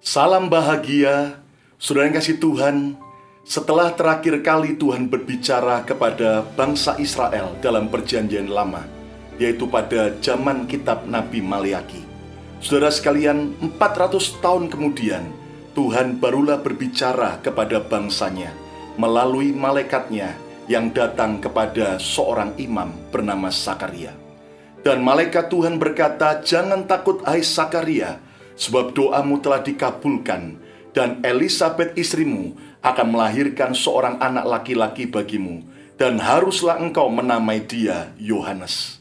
Salam bahagia, saudara yang kasih Tuhan. Setelah terakhir kali Tuhan berbicara kepada bangsa Israel dalam perjanjian lama, yaitu pada zaman kitab Nabi Maleaki. Saudara sekalian, 400 tahun kemudian, Tuhan barulah berbicara kepada bangsanya melalui malaikatnya yang datang kepada seorang imam bernama Sakaria. Dan malaikat Tuhan berkata, "Jangan takut hai Sakaria, sebab doamu telah dikabulkan, dan Elisabet istrimu akan melahirkan seorang anak laki-laki bagimu, dan haruslah engkau menamai dia Yohanes."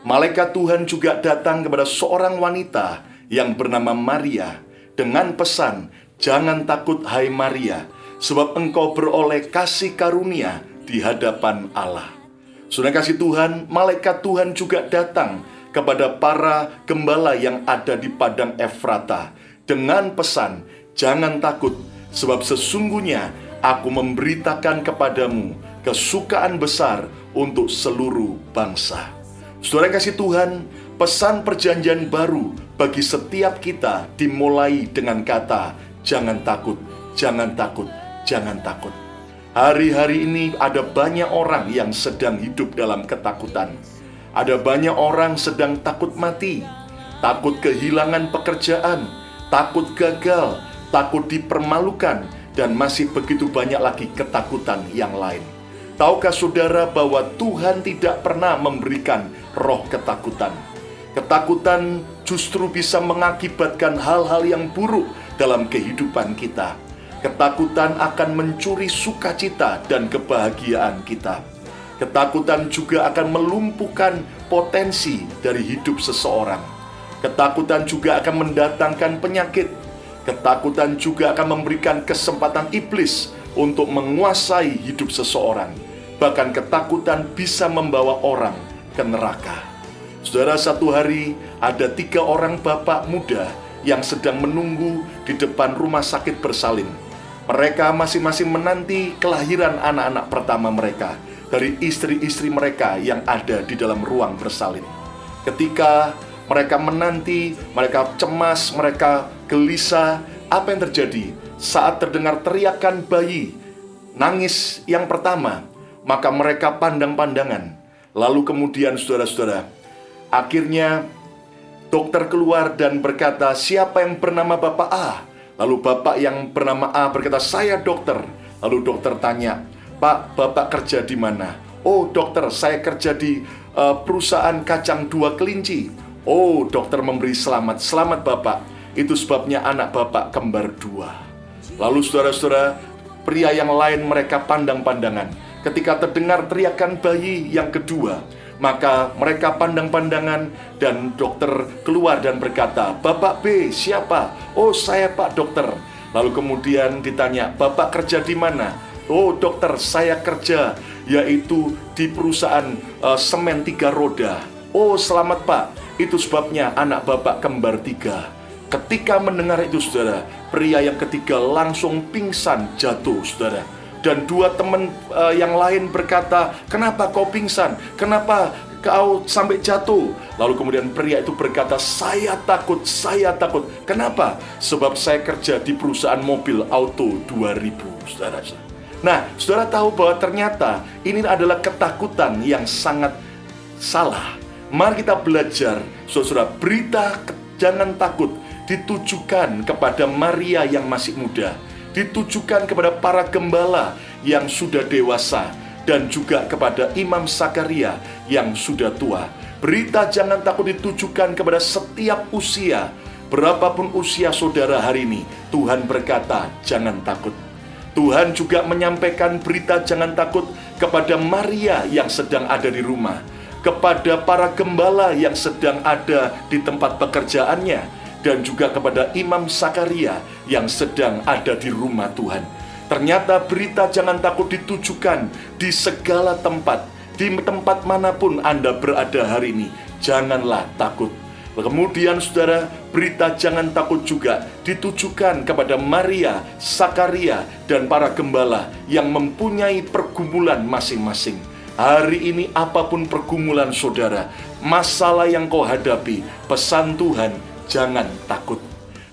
Malaikat Tuhan juga datang kepada seorang wanita yang bernama Maria dengan pesan, "Jangan takut hai Maria, sebab engkau beroleh kasih karunia di hadapan Allah." Saudara kasih Tuhan, malaikat Tuhan juga datang kepada para gembala yang ada di padang Efrata dengan pesan, "Jangan takut, sebab sesungguhnya aku memberitakan kepadamu kesukaan besar untuk seluruh bangsa." Saudara kasih Tuhan, pesan perjanjian baru bagi setiap kita dimulai dengan kata, "Jangan takut, jangan takut, jangan takut." Hari-hari ini ada banyak orang yang sedang hidup dalam ketakutan. Ada banyak orang sedang takut mati, takut kehilangan pekerjaan, takut gagal, takut dipermalukan, dan masih begitu banyak lagi ketakutan yang lain. Tahukah saudara bahwa Tuhan tidak pernah memberikan roh ketakutan? Ketakutan justru bisa mengakibatkan hal-hal yang buruk dalam kehidupan kita. Ketakutan akan mencuri sukacita dan kebahagiaan kita. Ketakutan juga akan melumpuhkan potensi dari hidup seseorang. Ketakutan juga akan mendatangkan penyakit. Ketakutan juga akan memberikan kesempatan iblis untuk menguasai hidup seseorang. Bahkan ketakutan bisa membawa orang ke neraka. Saudara, satu hari ada 3 orang bapak muda yang sedang menunggu di depan rumah sakit bersalin. Mereka masing-masing menanti kelahiran anak-anak pertama mereka dari istri-istri mereka yang ada di dalam ruang bersalin. Ketika mereka menanti, mereka cemas, mereka gelisah. Apa yang terjadi? Saat terdengar teriakan bayi nangis yang pertama, maka mereka pandang-pandangan. Lalu kemudian saudara-saudara, akhirnya dokter keluar dan berkata, "Siapa yang bernama Bapak A?" Lalu bapak yang bernama A berkata, "Saya dokter." Lalu dokter tanya, "Pak, Bapak kerja di mana?" "Oh dokter, saya kerja di perusahaan kacang 2 kelinci." "Oh," dokter memberi selamat. "Selamat Bapak, itu sebabnya anak Bapak kembar 2." Lalu saudara-saudara, pria yang lain mereka pandang-pandangan. Ketika terdengar teriakan bayi yang kedua, maka mereka pandang-pandangan dan dokter keluar dan berkata, "Bapak B, siapa?" "Oh, saya Pak dokter." Lalu kemudian ditanya, "Bapak kerja di mana?" "Oh dokter, saya kerja yaitu di perusahaan semen 3 roda." "Oh selamat Pak, itu sebabnya anak Bapak kembar 3." Ketika mendengar itu saudara, pria yang ketiga langsung pingsan jatuh saudara. Dan 2 teman yang lain berkata, "Kenapa kau pingsan? Kenapa kau sampai jatuh?" Lalu kemudian pria itu berkata, saya takut. Kenapa?" "Sebab saya kerja di perusahaan mobil auto 2000 saudara." Nah, saudara tahu bahwa ternyata ini adalah ketakutan yang sangat salah. Mari kita belajar, saudara, berita jangan takut ditujukan kepada Maria yang masih muda, ditujukan kepada para gembala yang sudah dewasa, dan juga kepada Imam Sakaria yang sudah tua. Berita jangan takut ditujukan kepada setiap usia. Berapapun usia saudara hari ini, Tuhan berkata, "Jangan takut." Tuhan juga menyampaikan berita jangan takut kepada Maria yang sedang ada di rumah, kepada para gembala yang sedang ada di tempat pekerjaannya, dan juga kepada Imam Sakaria yang sedang ada di rumah Tuhan. Ternyata berita jangan takut ditujukan di segala tempat, di tempat manapun Anda berada hari ini. Janganlah takut. Kemudian saudara, berita jangan takut juga ditujukan kepada Maria, Sakaria, dan para gembala yang mempunyai pergumulan masing-masing. Hari ini apapun pergumulan saudara, masalah yang kau hadapi, pesan Tuhan, jangan takut.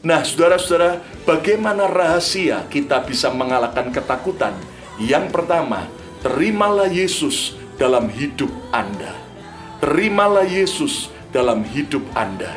Nah, saudara-saudara, bagaimana rahasia kita bisa mengalahkan ketakutan? Yang pertama, terimalah Yesus dalam hidup Anda. Terimalah Yesus dalam hidup Anda.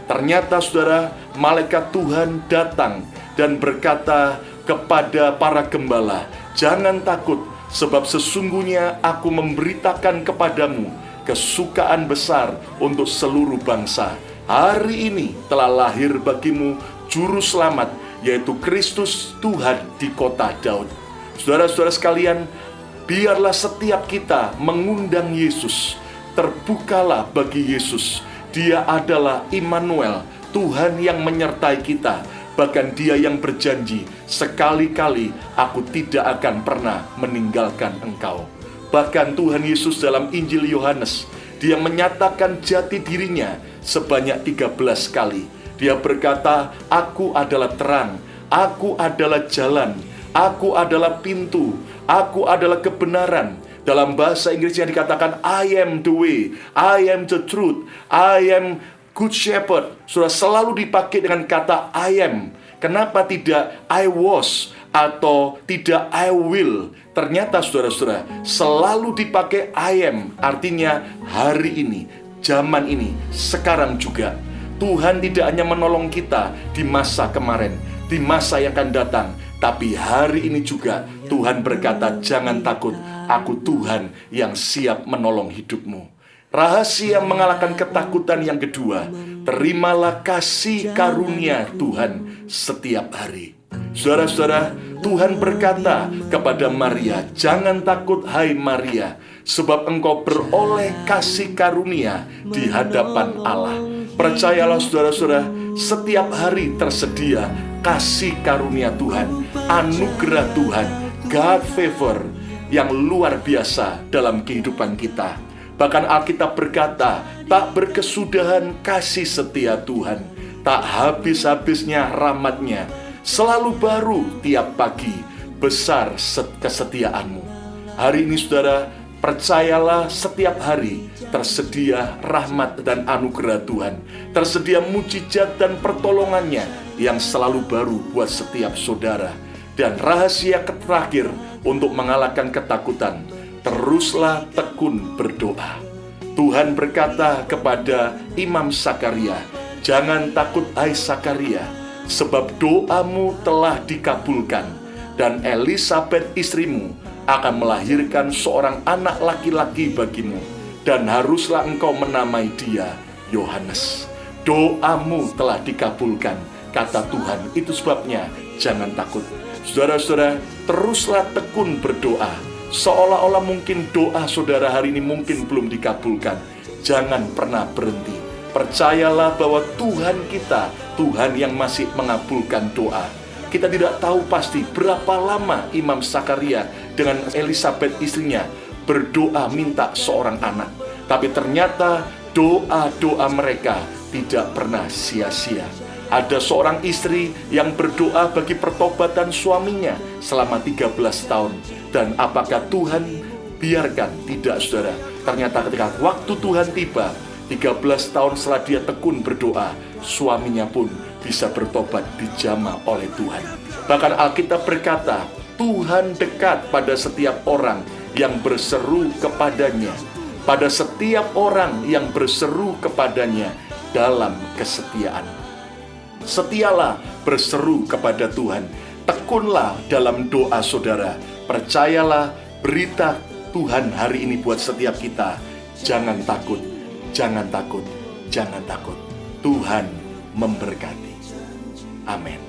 Ternyata, saudara, malaikat Tuhan datang dan berkata kepada para gembala, "Jangan takut, sebab sesungguhnya aku memberitakan kepadamu kesukaan besar untuk seluruh bangsa. Hari ini telah lahir bagimu Juru Selamat, yaitu Kristus Tuhan di kota Daud." Saudara-saudara sekalian, biarlah setiap kita mengundang Yesus. Terbukalah bagi Yesus. Dia adalah Immanuel, Tuhan yang menyertai kita. Bahkan Dia yang berjanji, "Sekali-kali aku tidak akan pernah meninggalkan engkau." Bahkan Tuhan Yesus dalam Injil Yohanes, Dia menyatakan jati dirinya sebanyak 13 kali. Dia berkata, "Aku adalah terang, aku adalah jalan, aku adalah pintu, aku adalah kebenaran." Dalam bahasa Inggrisnya dikatakan, "I am the way, I am the truth, I am good shepherd." Sudah selalu dipakai dengan kata I am. Kenapa tidak I was atau tidak I will? Ternyata saudara-saudara, selalu dipakai I am. Artinya hari ini, zaman ini, sekarang juga. Tuhan tidak hanya menolong kita di masa kemarin, di masa yang akan datang, tapi hari ini juga Tuhan berkata, "Jangan takut, aku Tuhan yang siap menolong hidupmu." Rahasia mengalahkan ketakutan yang kedua, terimalah kasih karunia Tuhan setiap hari. Saudara-saudara, Tuhan berkata kepada Maria, "Jangan takut hai Maria, sebab engkau beroleh kasih karunia di hadapan Allah." Percayalah saudara-saudara, setiap hari tersedia kasih karunia Tuhan, anugerah Tuhan, God favor yang luar biasa dalam kehidupan kita. Bahkan Alkitab berkata, tak berkesudahan kasih setia Tuhan, tak habis-habisnya rahmat-Nya, selalu baru tiap pagi, besar kesetiaanmu. Hari ini saudara, percayalah setiap hari tersedia rahmat dan anugerah Tuhan, tersedia mujizat dan pertolongannya yang selalu baru buat setiap saudara. Dan rahasia terakhir untuk mengalahkan ketakutan, teruslah tekun berdoa. Tuhan berkata kepada Imam Sakaria, "Jangan takut hai Sakaria, sebab doamu telah dikabulkan, dan Elisabet istrimu akan melahirkan seorang anak laki-laki bagimu, dan haruslah engkau menamai dia Yohanes." Doamu telah dikabulkan, kata Tuhan. Itu sebabnya jangan takut. Saudara-saudara, teruslah tekun berdoa. Seolah-olah mungkin doa saudara hari ini mungkin belum dikabulkan. Jangan pernah berhenti. Percayalah bahwa Tuhan kita, Tuhan yang masih mengabulkan doa. Kita tidak tahu pasti berapa lama Imam Sakaria dengan Elisabet istrinya berdoa minta seorang anak. Tapi ternyata doa-doa mereka tidak pernah sia-sia. Ada seorang istri yang berdoa bagi pertobatan suaminya selama 13 tahun. Dan apakah Tuhan biarkan? Tidak, saudara. Ternyata ketika waktu Tuhan tiba, 13 tahun setelah dia tekun berdoa, suaminya pun bisa bertobat, dijamah oleh Tuhan. Bahkan Alkitab berkata, Tuhan dekat pada setiap orang yang berseru kepadanya. Pada setiap orang yang berseru kepadanya dalam kesetiaan. Setialah berseru kepada Tuhan. Tekunlah dalam doa saudara. Percayalah berita Tuhan hari ini buat setiap kita. Jangan takut, jangan takut, jangan takut. Tuhan memberkati. Amin.